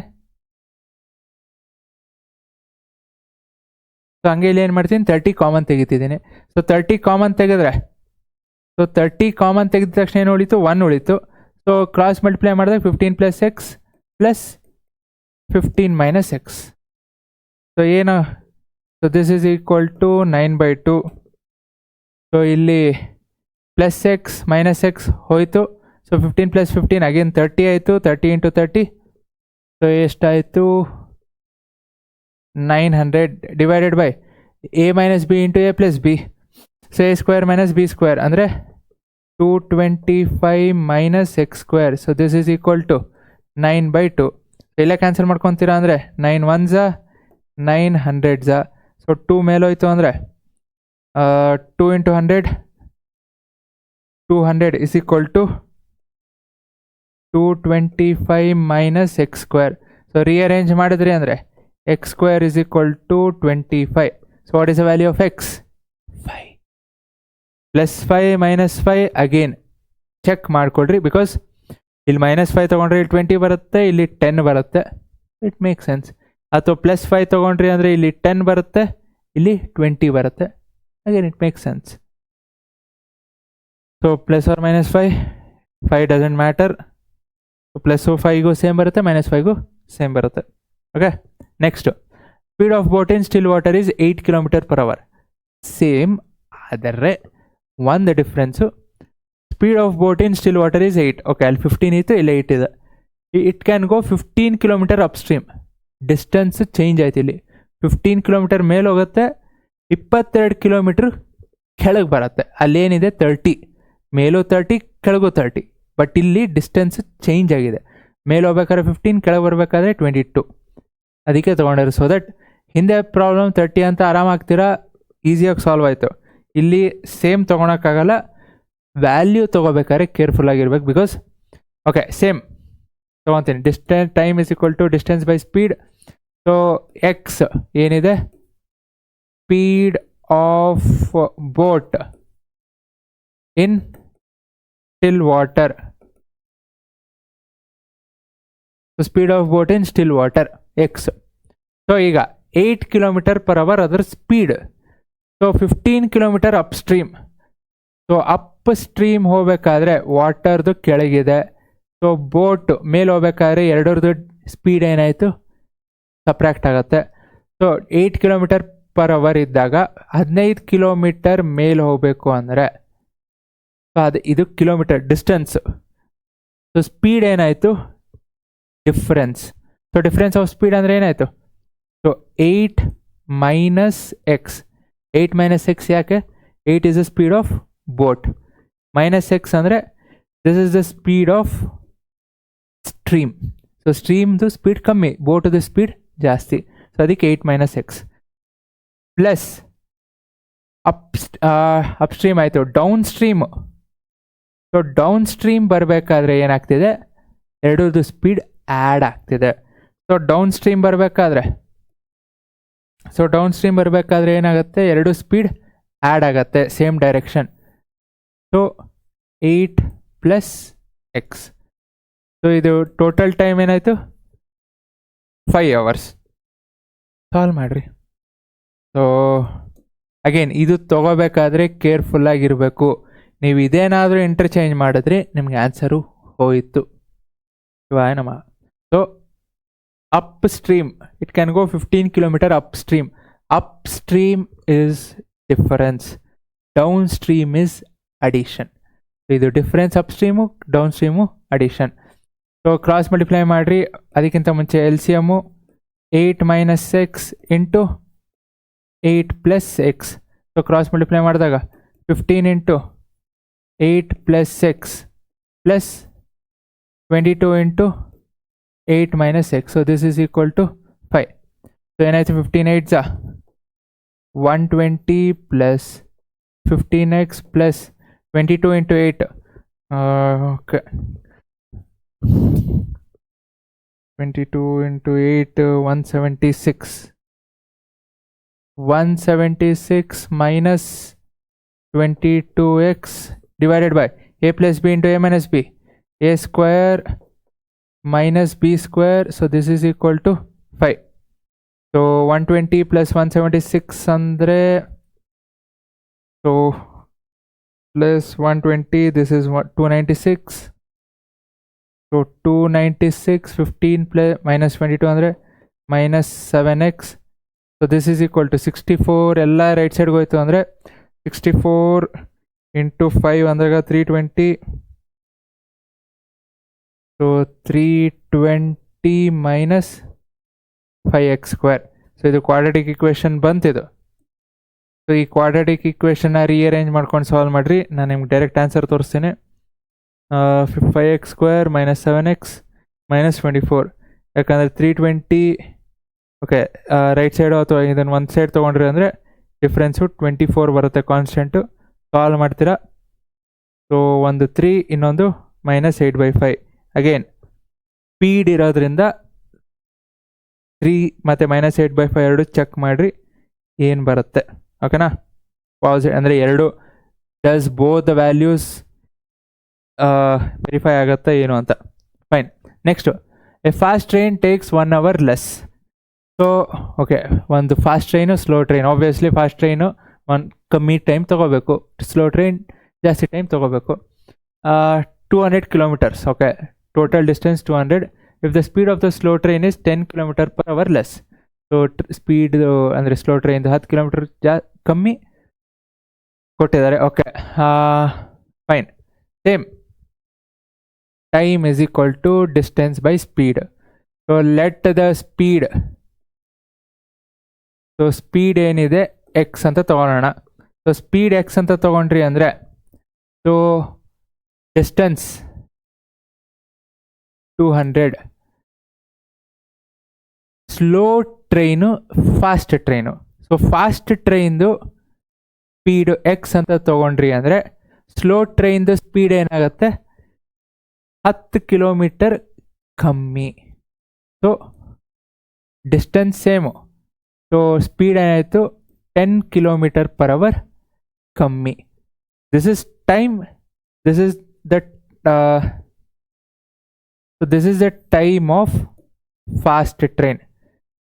ಸೊ ಹಂಗೆ ಇಲ್ಲಿ ಏನು ಮಾಡ್ತೀನಿ 30 ಕಾಮನ್ ತೆಗಿತಿದ್ದೀನಿ. ಸೊ 30 ಕಾಮನ್ ತೆಗೆದ್ರೆ ಸೊ 30 ಕಾಮನ್ ತೆಗೆದ ತಕ್ಷಣ ಏನು ಉಳಿತು 1 ಉಳಿತು. ಸೊ ಕ್ರಾಸ್ ಮಲ್ಟಿಪ್ಲೈ ಮಾಡಿದಾಗ 15 plus x plus 15 minus x. So ಏನು so this is equal to 9/2. So ಇಲ್ಲಿ ಪ್ಲಸ್ ಎಕ್ಸ್ ಮೈನಸ್ ಎಕ್ಸ್ ಹೋಯಿತು. ಸೊ 15 ಪ್ಲಸ್ 15 ಅಗೇನ್ 30 ಆಯಿತು. 30 ಇಂಟು 30 ಸೊ ಎಷ್ಟಾಯಿತು 900 divided by a minus b into a plus b. So a square minus b square ಅಂದರೆ 225 minus x square. So this is equal to 9/2. ಇಲ್ಲೇ cancel ಮಾಡ್ಕೊತೀರಾ ಅಂದರೆ 9 1s 900s. So 2 ಮೇಲೋಯ್ತು ಅಂದರೆ 2 into 100 200 is equal to 225 minus x square. So rearrange ಮಾಡಿದ್ರಿ ಅಂದರೆ x square is equal to 25. So what is the value of x 5. Plus 5 minus 5 again check ಮಾಡಿಕೊಡ್ರಿ, because ಇಲ್ಲಿ -5 ತೊಗೊಂಡ್ರೆ ಇಲ್ಲಿ 20 ಬರುತ್ತೆ, ಇಲ್ಲಿ 10 ಬರುತ್ತೆ. It make sense. ಅಥವಾ ಪ್ಲಸ್ 5 ತೊಗೊಂಡ್ರಿ ಅಂದರೆ ಇಲ್ಲಿ 10 ಬರುತ್ತೆ, ಇಲ್ಲಿ 20 ಬರುತ್ತೆ. Again it make sense. So plus R -5 5 doesn't matter. Plus 5ಗೂ same ಬರುತ್ತೆ, -5ಗೂ ಸೇಮ್ ಬರುತ್ತೆ. Okay, next speed of boat in still water is 8 km/h. Same, ಆದರೆ ಒಂದು difference, speed of boat in still water is 8. Okay, ಅಲ್ಲಿ 15 ಇತ್ತು, ಇಲ್ಲಿ 8 ಇದೆ. It can go 15 km up stream. Distance change ಆಯ್ತು. ಇಲ್ಲಿ 15 km ಮೇಲೆ ಹೋಗುತ್ತೆ, 22 km ಕೆಳಗೆ ಬರುತ್ತೆ. ಅಲ್ಲೇನಿದೆ 30, ಮೇಲೂ 30 ಕೆಳಗೂ 30. ಬಟ್ ಇಲ್ಲಿ ಡಿಸ್ಟೆನ್ಸ್ ಚೇಂಜ್ ಆಗಿದೆ. ಮೇಲೆ ಹೋಗ್ಬೇಕಾದ್ರೆ 15, ಕೆಳಗೆ ಬರಬೇಕಾದ್ರೆ 22. ಅದಕ್ಕೆ ತೊಗೊಂಡಿರು. ಸೊ ದಟ್ ಹಿಂದೆ ಪ್ರಾಬ್ಲಮ್ 30 ಅಂತ ಆರಾಮಾಗ್ತೀರಾ, ಈಸಿಯಾಗಿ ಸಾಲ್ವ್ ಆಯಿತು. ಇಲ್ಲಿ ಸೇಮ್ ತೊಗೊಳಕ್ಕಾಗಲ್ಲ, ವ್ಯಾಲ್ಯೂ ತೊಗೋಬೇಕಾದ್ರೆ ಕೇರ್ಫುಲ್ ಆಗಿರ್ಬೇಕು. ಬಿಕಾಸ್ ಓಕೆ ಸೇಮ್ ತೊಗೊತೀನಿ. Distance time is equal to distance by speed. So x ಏನಿದೆ speed of boat in still water. Speed of boat in still water x. So ಈಗ 8 km/h ಅದರ speed. So 15 km up stream. So up stream ಹೋಗ್ಬೇಕಾದ್ರೆ ವಾಟರ್ದು ಕೆಳಗಿದೆ. So boat ಮೇಲೆ ಹೋಗ್ಬೇಕಾದ್ರೆ ಎರಡರದ್ದು speed ಏನಾಯಿತು subtract ಆಗುತ್ತೆ. So 8 km/h ಇದ್ದಾಗ 15 km ಮೇಲೆ ಹೋಗಬೇಕು ಅಂದರೆ ಅದು ಇದು ಕಿಲೋಮೀಟರ್ ಡಿಸ್ಟೆನ್ಸ್. ಸೊ ಸ್ಪೀಡ್ ಏನಾಯಿತು difference. So difference of speed ಅಂದರೆ ಏನಾಯಿತು? So 8 minus x. 8 minus x ಯಾಕೆ? 8 is the speed of boat, minus x ಅಂದರೆ this is the speed of stream. So ಸ್ಟ್ರೀಮ್ದು ಸ್ಪೀಡ್ ಕಮ್ಮಿ, ಬೋಟ್ದು ಸ್ಪೀಡ್ ಜಾಸ್ತಿ. ಸೊ ಅದಕ್ಕೆ 8 minus x plus upstream ಆಯಿತು. Downstream. So downstream ಬರಬೇಕಾದ್ರೆ ಏನಾಗ್ತಿದೆ, ಎರಡರದ್ದು ಸ್ಪೀಡ್ ಆ್ಯಡ್ ಆಗ್ತಿದೆ. ಸೊ ಡೌನ್ ಸ್ಟ್ರೀಮ್ ಬರಬೇಕಾದ್ರೆ ಏನಾಗುತ್ತೆ, ಎರಡು ಸ್ಪೀಡ್ ಆ್ಯಡ್ ಆಗುತ್ತೆ same direction. So 8 plus x. So ಇದು ಟೋಟಲ್ ಟೈಮ್ ಏನಾಯಿತು 5 hours. ಸಾಲ್ವ್ ಮಾಡಿರಿ. ಸೊ ಅಗೇನ್ ಇದು ತೊಗೋಬೇಕಾದ್ರೆ ಕೇರ್ಫುಲ್ಲಾಗಿರಬೇಕು. ನೀವು ಇದೇನಾದರೂ ಇಂಟರ್ಚೇಂಜ್ ಮಾಡಿದ್ರೆ ನಿಮ್ಗೆ ಆನ್ಸರು ಹೋಯಿತು. ಶಿವಾಯ ನಮಃ. So upstream it can go 15 km upstream. Upstream is difference, downstream is addition. ಇದು difference upstream, downstream addition. So cross multiply ಮಾಡಿರಿ. ಅದಕ್ಕಿಂತ ಮುಂಚೆ L C M 8 minus x into 8 plus x. So cross multiply ಮಾಡಿದಾಗ 15 into 8 plus x plus 22 into 8 minus x. So this is equal to 5. So ಏನಾಯಿತು 15 8s 120 plus 15x plus 22 into 8. Okay 22 into 8 176 minus 22x divided by a plus b into a minus b, a square minus b square. So this is equal to 5. So 120 plus 176 ಅಂದರೆ so plus 120 this is 296. So 296 15 plus minus 22 ಅಂದರೆ minus 7x. So this is equal to 64. ಎಲ್ಲ right ಸೈಡ್ಗೆ ಹೋಯ್ತು ಅಂದರೆ 64 into 5 ಅಂದಾಗ 320. So 320 minus 5x². So ಇದು quadratic equation ಬಂತಿದು. So ಈ quadratic ಇಕ್ವೇಷನ್ನ rearrange ಮಾಡ್ಕೊಂಡು ಸಾಲ್ವ್ ಮಾಡಿರಿ. ನಾನು ನಿಮ್ಗೆ ಡೈರೆಕ್ಟ್ ಆನ್ಸರ್ ತೋರಿಸ್ತೀನಿ. 5x² minus 7x minus 24. ಯಾಕಂದರೆ 320 ಓಕೆ ರೈಟ್ ಸೈಡು ಅಥವಾ ಇದನ್ನು ಒಂದು ಸೈಡ್ ತೊಗೊಂಡ್ರಿ ಅಂದರೆ ಡಿಫ್ರೆನ್ಸು 24 ಬರುತ್ತೆ ಕಾನ್ಸ್ಟೆಂಟು. ಸಾಲ್ವ್ ಮಾಡ್ತೀರಾ. ಸೊ ಒಂದು 3 ಇನ್ನೊಂದು ಮೈನಸ್ 8/5. ಅಗೇನ್ ಸ್ಪೀಡ್ ಇರೋದ್ರಿಂದ 3 ಮತ್ತು ಮೈನಸ್ 8/5 ಎರಡು ಚೆಕ್ ಮಾಡಿರಿ ಏನು ಬರುತ್ತೆ. ಓಕೆನಾ? ಪಾಸಿಟಿವ್ ಅಂದರೆ ಎರಡು does both the values verify ಆಗುತ್ತಾ ಏನು ಅಂತ. Fine. Next, a fast train takes 1 hour less. So okay, ಒಂದು fast train slow train. Obviously fast train ಒಂದು ಕಮ್ಮಿ ಟೈಮ್ ತೊಗೋಬೇಕು, ಸ್ಲೋ ಟ್ರೈನ್ ಜಾಸ್ತಿ ಟೈಮ್ ತೊಗೋಬೇಕು. 200 kilometers. Okay, total distance 200. If the speed of the slow train is 10 km/h less. So speed ಅಂದರೆ slow ಟ್ರೈನ್ದು 10 kilometre ಕಮ್ಮಿ ಕೊಟ್ಟಿದ್ದಾರೆ. Okay fine. Same time is equal to distance by speed. So let the speed, so speed ಏನಿದೆ x ಅಂತ ತೊಗೊಳೋಣ. So speed x ಅಂತ ತೊಗೊಂಡ್ರಿ ಅಂದರೆ so distance 200. Slow train fast train. So fast ಟ್ರೈನ್ದು ಸ್ಪೀಡು ಎಕ್ಸ್ ಅಂತ ತೊಗೊಂಡ್ರಿ ಅಂದರೆ ಸ್ಲೋ ಟ್ರೈನ್ದು ಸ್ಪೀಡ್ ಏನಾಗುತ್ತೆ 10 ಕಿಲೋಮೀಟರ್ ಕಮ್ಮಿ. So distance same. So speed ಏನಾಯಿತು 10 km/h ಕಮ್ಮಿ. This is time. This is the so this is the time of fast train.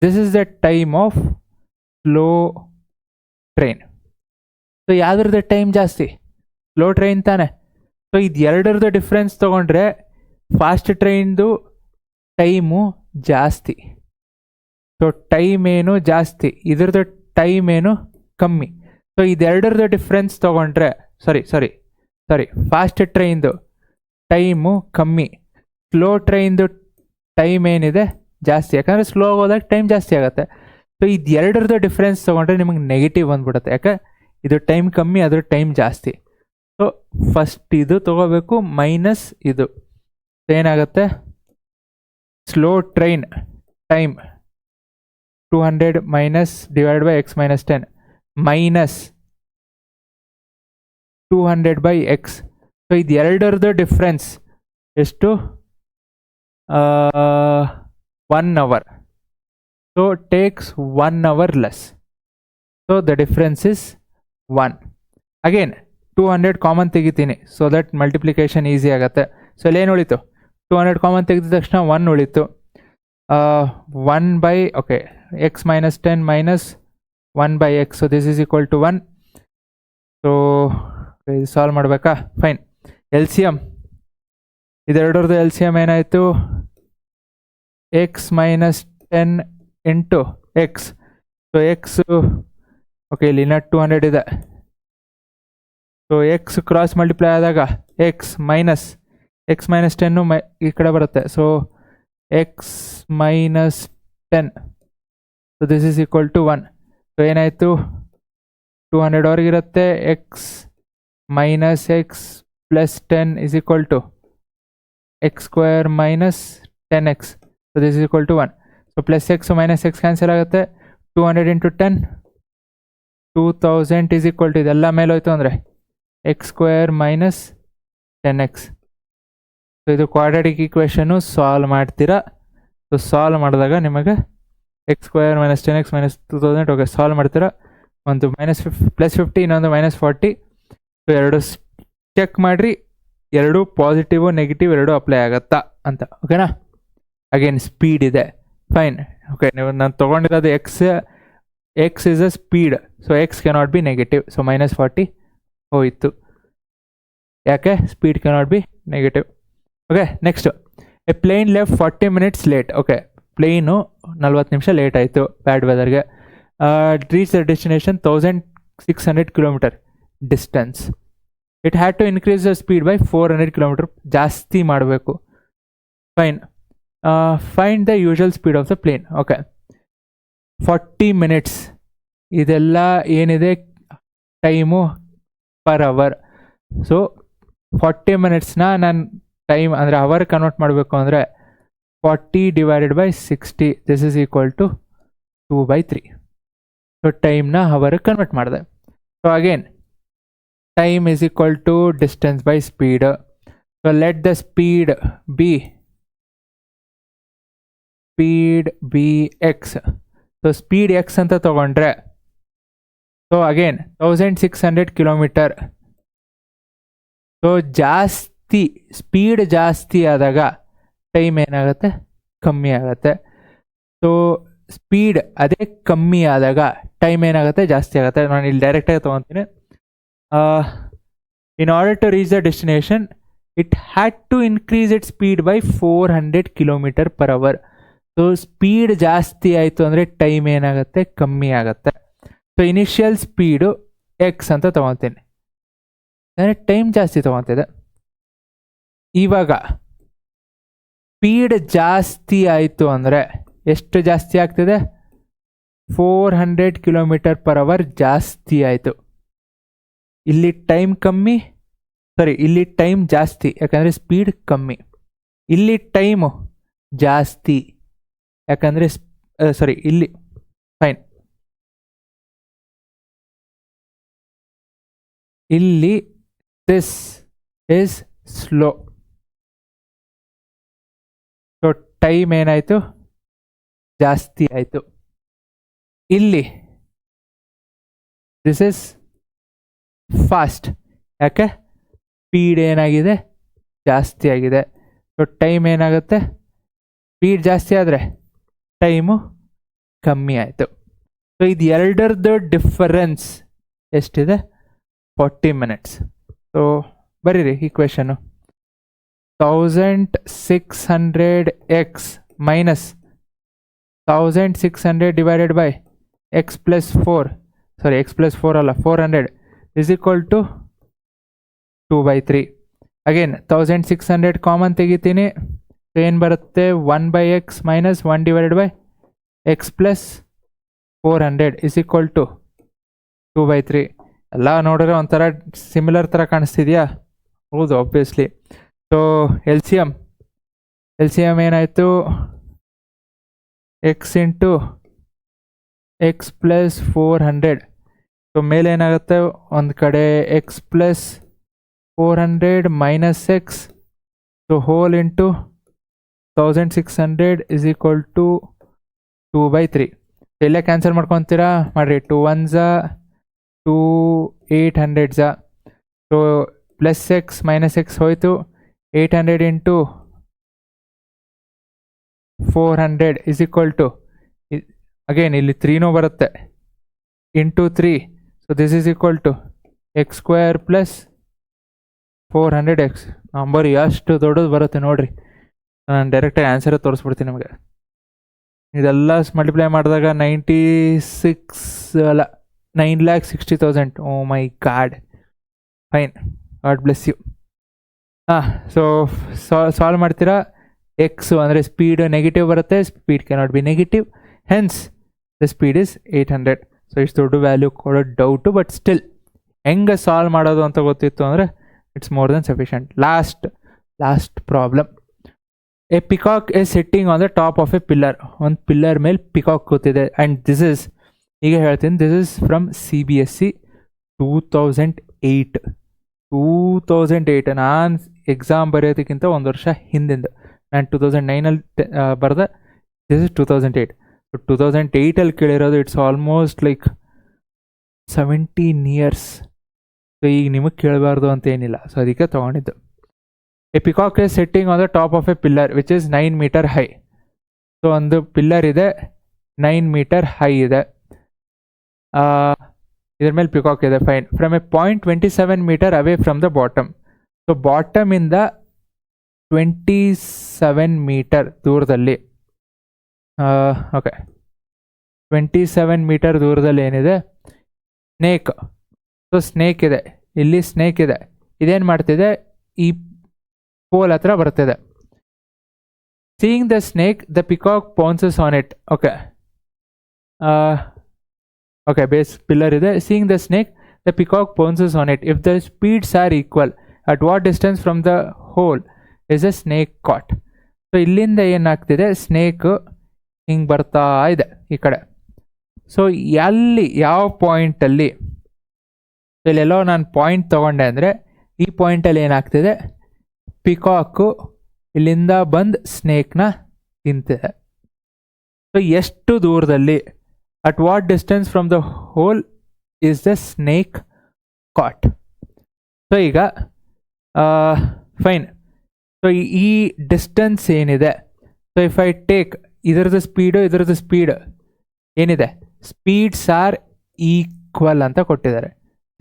This is the time of slow train. So ಯಾವ್ದ್ರದ್ದು time ಜಾಸ್ತಿ? Slow train ತಾನೆ. So ಇದು ಎರಡರದ್ದು difference ತೊಗೊಂಡ್ರೆ fast ಟ್ರೈನ್ದು time ಜಾಸ್ತಿ. ಸೊ ಟೈಮ್ ಏನು ಜಾಸ್ತಿ, ಇದ್ರದ್ದು ಟೈಮ್ ಏನು ಕಮ್ಮಿ. ಸೊ ಇದೆರಡರದ್ದು ಡಿಫ್ರೆನ್ಸ್ ತೊಗೊಂಡ್ರೆ ಸಾರಿ ಫಾಸ್ಟ್ ಟ್ರೈನ್ದು ಟೈಮು ಕಮ್ಮಿ, ಸ್ಲೋ ಟ್ರೈನ್ದು ಟೈಮ್ ಏನಿದೆ ಜಾಸ್ತಿ. ಯಾಕಂದರೆ ಸ್ಲೋ ಹೋದಾಗ ಟೈಮ್ ಜಾಸ್ತಿ ಆಗುತ್ತೆ. ಸೊ ಇದು ಎರಡರದ್ದು ಡಿಫ್ರೆನ್ಸ್ ತೊಗೊಂಡ್ರೆ ನಿಮಗೆ ನೆಗೆಟಿವ್ ಬಂದ್ಬಿಡುತ್ತೆ. ಯಾಕೆ? ಇದು ಟೈಮ್ ಕಮ್ಮಿ, ಅದ್ರ ಟೈಮ್ ಜಾಸ್ತಿ. ಸೊ ಫಸ್ಟ್ ಇದು ತೊಗೋಬೇಕು ಮೈನಸ್ ಇದು. ಏನಾಗುತ್ತೆ? Slow train time 200 minus divide by x minus 10 minus 200/x. So ಇದು ಎರಡರದ್ದು ಡಿಫ್ರೆನ್ಸ್ ಎಷ್ಟು? 1 hour. So takes 1 hour less. So the difference is 1. Again 200 common ತೆಗಿತೀನಿ ಸೊ ದಟ್ ಮಲ್ಟಿಪ್ಲಿಕೇಶನ್ ಈಸಿ ಆಗುತ್ತೆ. ಸೊ ಇಲ್ಲೇನು ಉಳಿತು? 200 ಕಾಮನ್ ತೆಗೆದ ತಕ್ಷಣ 1 ಉಳಿತು. 1 ಓಕೆ x ಮೈನಸ್ 10 ಮೈನಸ್ 1/x. So this is equal to 1. So ಇದು ಸಾಲ್ವ್ ಮಾಡಬೇಕಾ? ಫೈನ್. ಎಲ್ ಸಿ ಎಮ್, ಇದೆರಡರದ್ದು ಎಲ್ ಸಿ ಎಮ್ ಏನಾಯಿತು? x minus 10 into x. So x okay ಇಲ್ಲಿ ಇನ್ನ 200 ಇದೆ. ಸೊ ಎಕ್ಸ್ ಕ್ರಾಸ್ ಮಲ್ಟಿಪ್ಲೈ ಆದಾಗ ಎಕ್ಸ್ ಮೈನಸ್ 10 ಈ ಕಡೆ ಬರುತ್ತೆ. So x minus 10. So this is equal to 1. So ಏನಾಯಿತು? 200 ಹೊರಗಿರುತ್ತೆ. X minus x plus 10 is equal to x² minus 10x. So this is equal to 1. So plus x minus x cancel ಆಗುತ್ತೆ. 200 into 10 2000 is equal to ಇದೆಲ್ಲ ಮೇಲೆ ಹೋಯ್ತು ಅಂದರೆ x² minus 10x. So ಇದು quadratic ಈಕ್ವೇಷನ್ನು solve ಮಾಡ್ತೀರಾ. So solve ಮಾಡಿದಾಗ ನಿಮಗೆ x² minus 10x minus 2000 okay solve ಮಾಡ್ತೀರಾ. ಒಂದು ಪ್ಲಸ್ 50 ಇನ್ನೊಂದು ಮೈನಸ್ 40. ಸೊ ಎರಡು ಚೆಕ್ ಮಾಡಿರಿ, ಎರಡು ಪಾಸಿಟಿವ್ ನೆಗೆಟಿವ್ ಎರಡು ಅಪ್ಲೈ ಆಗತ್ತಾ ಅಂತ. ಓಕೆನಾ? ಅಗೇನ್ ಸ್ಪೀಡ್ ಇದೆ, ಫೈನ್. ಓಕೆ, ನೀವು ನಾನು ತೊಗೊಂಡಿರೋದು x is a speed, so x cannot be negative, so -40 ಹೋಯಿತು. ಯಾಕೆ? Speed cannot be negative. Okay, next, a plane left 40 minutes late. Okay, plane 40 ನಿಮಿಷ ಲೇಟ್ ಆಯಿತು ಬ್ಯಾಡ್ ವೆದರ್ಗೆ. Reach the destination 1600 kilometre distance. It had to increase the speed by 400 kilometre, ಜಾಸ್ತಿ ಮಾಡಬೇಕು. Fine. Find the usual speed of the plane. Okay, 40 minutes ಇದೆಲ್ಲ ಏನಿದೆ time per hour. So 40 minutesನ ನಾನು time ಅಂದರೆ hour convert ಮಾಡಬೇಕು ಅಂದರೆ 40 divided by 60, this is equal to 2/3. So ಟೈಮ್ನ ಅವರ್ಗೆ ಕನ್ವರ್ಟ್ ಮಾಡಿದೆ. So again time is equal to distance by speed. So let the speed be x. So speed x ಅಂತ ತಗೊಂಡ್ರೆ, so again 1600 kilometre. So ಜಾಸ್ತಿ speed ಜಾಸ್ತಿ ಆದಾಗ time ಏನಾಗುತ್ತೆ? ಕಮ್ಮಿ ಆಗುತ್ತೆ. ಸೊ ಸ್ಪೀಡ್ ಅದೇ ಕಮ್ಮಿ ಆದಾಗ ಟೈಮ್ ಏನಾಗುತ್ತೆ? ಜಾಸ್ತಿ ಆಗುತ್ತೆ. ನಾನು ಇಲ್ಲಿ ಡೈರೆಕ್ಟಾಗಿ ತೊಗೊತೀನಿ. In order to reach the destination it had to increase it speed by 400 kilometre per hour. So speed ಜಾಸ್ತಿ ಆಯಿತು ಅಂದರೆ ಟೈಮ್ ಏನಾಗುತ್ತೆ? ಕಮ್ಮಿ ಆಗುತ್ತೆ. ಸೊ ಇನಿಷಿಯಲ್ ಸ್ಪೀಡು ಎಕ್ಸ್ ಅಂತ ತೊಗೊತೀನಿ, ಅಂದರೆ ಟೈಮ್ ಜಾಸ್ತಿ ತೊಗೊತಿದೆ. ಇವಾಗ ಸ್ಪೀಡ್ ಜಾಸ್ತಿ ಆಯಿತು ಅಂದರೆ ಎಷ್ಟು ಜಾಸ್ತಿ ಆಗ್ತಿದೆ? 400 ಕಿಲೋಮೀಟರ್ ಪರ್ ಅವರ್ ಜಾಸ್ತಿ ಆಯಿತು. ಇಲ್ಲಿ ಟೈಮ್ ಕಮ್ಮಿ, ಇಲ್ಲಿ ಟೈಮ್ ಜಾಸ್ತಿ ಯಾಕಂದರೆ ಸ್ಪೀಡ್ ಕಮ್ಮಿ. ಇಲ್ಲಿ ಟೈಮು ಜಾಸ್ತಿ ಯಾಕಂದರೆ ಇಲ್ಲಿ ಫೈನ್, ಇಲ್ಲಿ this is slow. So time ಏನಾಯಿತು? ಜಾಸ್ತಿ ಆಯಿತು. ಇಲ್ಲಿ ದಿಸ್ ಇಸ್ ಫಾಸ್ಟ್, ಯಾಕೆ? ಸ್ಪೀಡ್ ಏನಾಗಿದೆ? ಜಾಸ್ತಿ ಆಗಿದೆ. ಸೊ ಟೈಮ್ ಏನಾಗುತ್ತೆ? ಸ್ಪೀಡ್ ಜಾಸ್ತಿ ಆದರೆ ಟೈಮು ಕಮ್ಮಿ ಆಯಿತು. ಸೊ ಇದು ಎರಡರದ್ದು ಡಿಫರೆನ್ಸ್ ಎಷ್ಟಿದೆ? 40 minutes. ಸೊ ಬರೀರಿ ಈಕ್ವೇಷನ್ನು. 1600x minus 1600 divided by x plus 4, x plus 4 ಅಲ್ಲ 400 is equal to 2/3. Again 1600 common ತೆಗಿತೀನಿ, ಏನು ಬರುತ್ತೆ? 1/x minus 1 divided by x plus 400 is equal to 2/3. ಎಲ್ಲ ನೋಡಿದ್ರೆ ಒಂಥರ ಸಿಮಿಲರ್ ಥರ ಕಾಣಿಸ್ತಿದೆಯಾ? ಹೌದು, obviously. So L C M ಏನಾಯಿತು? X into x plus 400. So ಮೇಲೆ ಏನಾಗುತ್ತೆ? ಒಂದು ಕಡೆ x plus 400 minus x, so whole into 1600 is equal to 2/3. ಇಲ್ಲೇ ಕ್ಯಾನ್ಸಲ್ ಮಾಡ್ಕೊತೀರಾ? ಮಾಡಿರಿ. 2 1s 2 800s. So plus x minus x ಹೋಯಿತು. 800 into 400 is equal to, again ಇಲ್ಲಿ 3ನೂ ಬರುತ್ತೆ, into 3. So this is equal to x square plus 400x. Number ಎಷ್ಟು ದೊಡ್ಡದು ಬರುತ್ತೆ ನೋಡಿರಿ. ನಾನು ಡೈರೆಕ್ಟಾಗಿ ಆನ್ಸರೇ ತೋರಿಸ್ಬಿಡ್ತೀನಿ ನಿಮಗೆ. ಇದೆಲ್ಲ ಮಲ್ಟಿಪ್ಲೈ ಮಾಡಿದಾಗ 9,60,000. Oh my God. Fine, God bless you. So solve ಮಾಡ್ತೀರಾ. ಎಕ್ಸು ಅಂದರೆ ಸ್ಪೀಡ್ ನೆಗೆಟಿವ್ ಬರುತ್ತೆ, speed cannot be negative, hence the speed is 800. So ಇಷ್ಟು ದೊಡ್ಡ ವ್ಯಾಲ್ಯೂ ಕೊಡೋದು ಡೌಟು, ಬಟ್ ಸ್ಟಿಲ್ ಹೆಂಗೆ ಸಾಲ್ವ್ ಮಾಡೋದು ಅಂತ ಗೊತ್ತಿತ್ತು ಅಂದರೆ it's more than sufficient. Last problem. A peacock is sitting on the top of a pillar. ಒಂದು ಪಿಲ್ಲರ್ ಮೇಲೆ ಪಿಕಾಕ್ ಕೂತಿದೆ. ಆ್ಯಂಡ್ ದಿಸ್ ಇಸ್, ಈಗ ಹೇಳ್ತೀನಿ, ದಿಸ್ ಇಸ್ ಫ್ರಮ್ CBSE 2008. ನಾನು ಎಕ್ಸಾಮ್ ಬರೆಯೋದಕ್ಕಿಂತ ಒಂದು ವರ್ಷ ಹಿಂದಿಂದ. ನಾನು 2009 ಬರೆದೆ. This is 2008. ಸೊ 2008 ಕೇಳಿರೋದು. It's almost like 17 years. So ಈಗ ನಿಮಗೆ ಕೇಳಬಾರ್ದು ಅಂತ ಏನಿಲ್ಲ, ಸೊ ಅದಕ್ಕೆ ತೊಗೊಂಡಿದ್ದು. A peacock is sitting on the top of a pillar which is 9 meter high. So ಒಂದು ಪಿಲ್ಲರ್ ಇದೆ 9 ಮೀಟರ್ ಹೈ ಇದೆ, ಇದ್ರ ಮೇಲೆ ಪಿಕಾಕ್ ಇದೆ. Fine. From a point 27 metre away from the bottom. So ಬಾಟಮಿಂದ 27 ಮೀಟರ್ ದೂರದಲ್ಲಿ, ಓಕೆ 27 ಮೀಟರ್ ದೂರದಲ್ಲಿ ಏನಿದೆ ಸ್ನೇಕ್. ಸೊ ಸ್ನೇಕ್ ಇದೆ, ಇಲ್ಲಿ ಸ್ನೇಕ್ ಇದೆ. ಇದೇನು ಮಾಡ್ತಿದೆ, ಈ ಪೋಲ್ ಹತ್ರ ಬರ್ತಿದೆ. Seeing the snake the peacock pounces on it. Okay okay, base pillar ಇದೆ. Seeing the snake the peacock pounces on it. If the speeds are equal at what distance from the hole is a snake caught. So ಇಲ್ಲಿಂದ ಏನಾಗ್ತಿದೆ, snake ಹಿಂಗೆ ಬರ್ತಾ ಇದೆ ಈ ಕಡೆ. So ಎಲ್ಲಿ ಯಾವ ಪಾಯಿಂಟಲ್ಲಿ, ಇಲ್ಲೆಲ್ಲೋ ನಾನು ಪಾಯಿಂಟ್ ತೊಗೊಂಡೆ ಅಂದರೆ ಈ ಪಾಯಿಂಟಲ್ಲಿ ಏನಾಗ್ತಿದೆ, ಪಿಕಾಕು ಇಲ್ಲಿಂದ ಬಂದು ಸ್ನೇಕ್ನ ತಿಂತಿದೆ. ಸೊ ಎಷ್ಟು ದೂರದಲ್ಲಿ, at what distance from the hole is the snake caught. So ಈಗ ಫೈನ್. ಸೊ ಈ ಡಿಸ್ಟೆನ್ಸ್ ಏನಿದೆ, ಸೊ ಇಫ್ ಐ ಟೇಕ್ ಇದರದ್ದು ಸ್ಪೀಡ್ ಏನಿದೆ, ಸ್ಪೀಡ್ಸ್ ಆರ್ ಈಕ್ವಲ್ ಅಂತ ಕೊಟ್ಟಿದ್ದಾರೆ.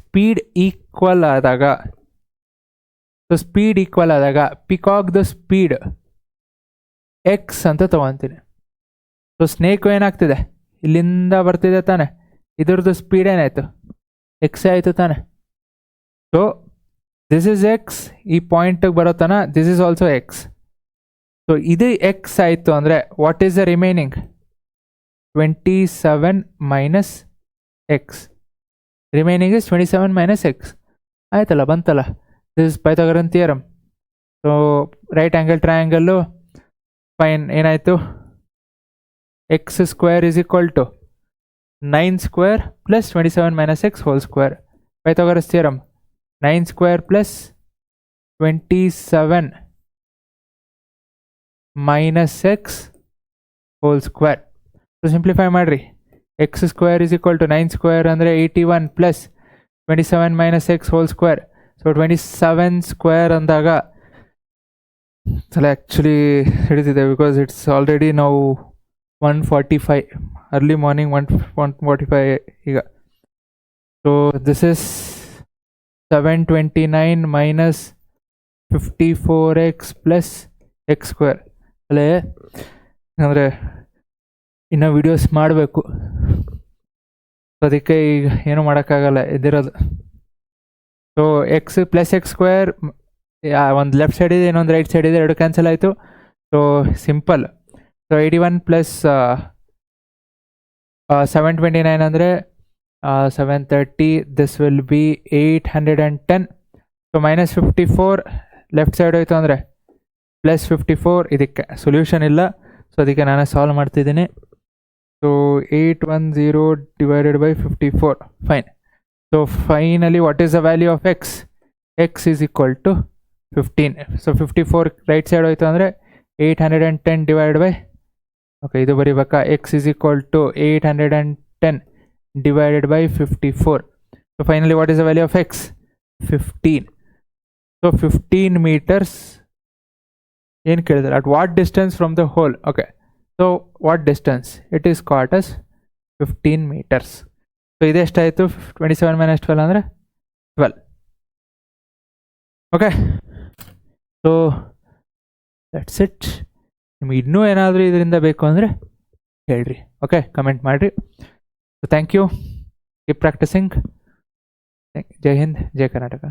ಸ್ಪೀಡ್ ಈಕ್ವಲ್ ಆದಾಗ, ಸೊ ಸ್ಪೀಡ್ ಈಕ್ವಲ್ ಆದಾಗ ಪಿಕಾಕ್ ದ ಸ್ಪೀಡ್ ಎಕ್ಸ್ ಅಂತ ತೊಗೊತೀನಿ. ಸೊ ಸ್ನೇಕು ಏನಾಗ್ತಿದೆ, ಇಲ್ಲಿಂದ ಬರ್ತಿದೆ ತಾನೆ, ಇದ್ರದ್ದು ಸ್ಪೀಡ್ ಏನಾಯಿತು, ಎಕ್ಸ್ ಆಯಿತು ತಾನೆ. ಸೊ ದಿಸ್ ಇಸ್ ಎಕ್ಸ್, ಈ ಪಾಯಿಂಟಿಗೆ ಬರೋ ತನ this is also x. So ಇದು ಎಕ್ಸ್ ಆಯಿತು ಅಂದರೆ what is the remaining, 27 minus x. Remaining is 27 minus x. ಆಯ್ತಲ್ಲ, ಬಂತಲ್ಲ. This is Pythagorean theorem. So right angle triangle fine. ಏನಾಯಿತು, x square is equal to 9 square plus 27 minus x whole square. Pythagoras theorem 9 square plus 27 minus x whole square. So simplify ಮಾಡಿರಿ. X square is equal to 9 square ಅಂದರೆ 81 plus 27 minus x whole square. So 27 square ಅಂದಾಗ ಅಲ್ಲ, actually ಹಿಡಿದಿದೆ because it's already ನಾವು 145 early morning 145 ಈಗ. So this is 729 minus 54x plus x square. ಅಲ್ಲೇ ಅಂದರೆ ಇನ್ನೂ ವಿಡಿಯೋಸ್ ಮಾಡಬೇಕು, ಅದಕ್ಕೆ ಈಗ ಏನೂ ಮಾಡೋಕ್ಕಾಗಲ್ಲ ಇದಿರೋದು. So x plus x square, ಒಂದು ಲೆಫ್ಟ್ ಸೈಡ್ ಇದೆ, ಇನ್ನೊಂದು ರೈಟ್ ಸೈಡ್ ಇದೆ, ಎರಡು ಕ್ಯಾನ್ಸಲ್ ಆಯಿತು. So simple. ಸೊ 81 ಪ್ಲಸ್ 729 ಅಂದರೆ 730, this will be 810. So minus 54 left side ಹೋಯ್ತು ಅಂದರೆ ಪ್ಲಸ್ 54. ಇದಕ್ಕೆ ಸೊಲ್ಯೂಷನ್ ಇಲ್ಲ, ಸೊ ಅದಕ್ಕೆ ನಾನು ಸಾಲ್ವ್ ಮಾಡ್ತಿದ್ದೀನಿ. So 810 divided by 54. Fine. So finally what is the value of x? X is equal to 15. So 54 right side ಹೋಯ್ತು ಅಂದರೆ 810 ಡಿವೈಡ್ ಬೈ, ಓಕೆ ಇದು ಬರೀಬೇಕಾ, x is equal to 810 divided by 54. So finally what is the value of x? 15. So 15 meters ಏನು ಕೇಳಿದ್ರೆ at what distance from the hole? Okay, so what distance? It is called as 15 meters. So ಇದು ಎಷ್ಟಾಯಿತು, 27 minus 12 ಅಂದರೆ 12. Okay, so that's it. ನಿಮ್ಗೆ ಇನ್ನೂ ಏನಾದರೂ ಇದರಿಂದ ಬೇಕು ಅಂದರೆ ಹೇಳ್ರಿ, ಓಕೆ ಕಮೆಂಟ್ ಮಾಡಿರಿ. So thank you. Keep practicing. Jai Hind, Jai Karnataka.